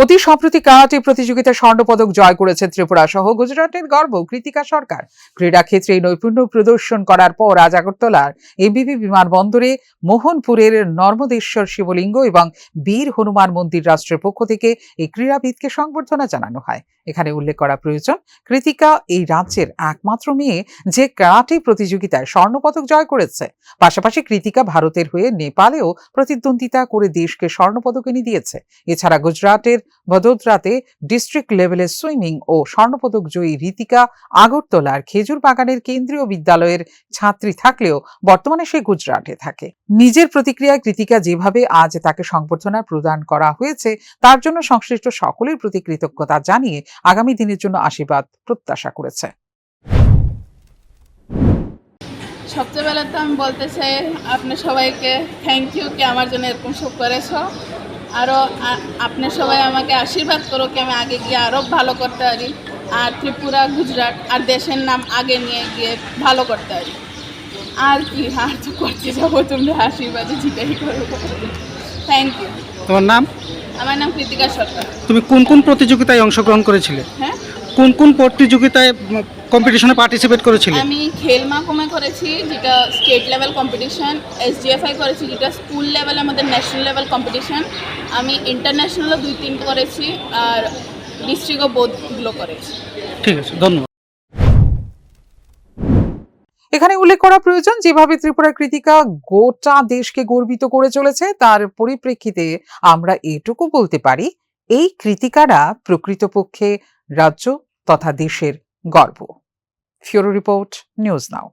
অতি সম্প্রতি কারাটে প্রতিযোগিতায় স্বর্ণপদক জয় করেছে ত্রিপুরা সহ গুজরাটের গর্ব কৃতিকা সরকার। ক্রীড়া ক্ষেত্রে নৈপুণ্য প্রদর্শন করার পর আজ আগরতলার এমবিবি বিমানবন্দরে মোহনপুরের নর্মদেশ্বর শিবলিঙ্গ এবং বীর হনুমান মন্দির রাষ্ট্রের পক্ষ থেকে এই ক্রীড়াবিদকে সংবর্ধনা জানানো হয়। এখানে উল্লেখ করা প্রয়োজন, কৃতিকা এই রাজ্যের একমাত্র মেয়ে যে কারাটে প্রতিযোগিতায় স্বর্ণপদক জয় করেছে। পাশাপাশি কৃতিকা ভারতের হয়ে নেপালেও প্রতিদ্বন্দ্বিতা করে দেশকে স্বর্ণপদক এনে দিয়েছে। এছাড়া গুজরাটের ভদোদরাতে ডিস্ট্রিক্ট লেভেলের সুইমিং ও স্বর্ণপদক জয়ী ঋতিকা আগরতলার খেজুর বাগানের কেন্দ্রীয় বিদ্যালয়ের ছাত্রী থাকলেও বর্তমানে সে গুজরাটে থাকে। নিজের প্রতিক্রিয়ায় কৃতিকা যেভাবে আজ তাকে সংবর্ধনা প্রদান করা হয়েছে তার জন্য সংশ্লিষ্ট সকলের প্রতি কৃতজ্ঞতা জানিয়ে আগামী দিনের জন্য আশীর্বাদ প্রত্যাশা করেছে। সবচেয়ে বেলা তো আমি বলতে চাই আপনার সবাইকে থ্যাংক ইউ কি আমার জন্য এরকম সব করেছ। আরও আপনি সবাই আমাকে আশীর্বাদ করো কি আমি আগে গিয়ে আরও ভালো করতে পারি, আর ত্রিপুরা গুজরাট আর দেশের নাম আগে নিয়ে গিয়ে ভালো করতে পারি। আর কি আর তো করতে যাবো, তোমরা আশীর্বাদে যেটাই করবো। Thank you. তোমার নাম? আমার নাম কৃতিকা সরকার। তুমি কোন কোন প্রতিযোগিতায় অংশগ্রহণ করেছিলে? হ্যাঁ, কোন কোন প্রতিযোগিতায় কম্পিটিশনে পার্টিসিপেট করেছিলে? আমি খেল মাহকুমে করেছি, যেটা স্টেট লেভেল কম্পিটিশন। SGFI করেছি, যেটা স্কুল লেভেলে আমাদের ন্যাশনাল লেভেল কম্পিটিশন। আমি ইন্টারন্যাশনালও 2-3 করেছি, আর ডিস্ট্রিক্টও বোধগুলো করেছি। ঠিক আছে, ধন্যবাদ। এখানে উল্লেখ করা প্রয়োজন, যেভাবে ত্রিপুরার কৃতিকা গোটা দেশকে গর্বিত করে চলেছে তার পরিপ্রেক্ষিতে আমরা এটুকু বলতে পারি, এই কৃতিকারা প্রকৃতপক্ষে রাজ্য তথা দেশের গর্ব। ফিউরো রিপোর্ট, নিউজ নাও।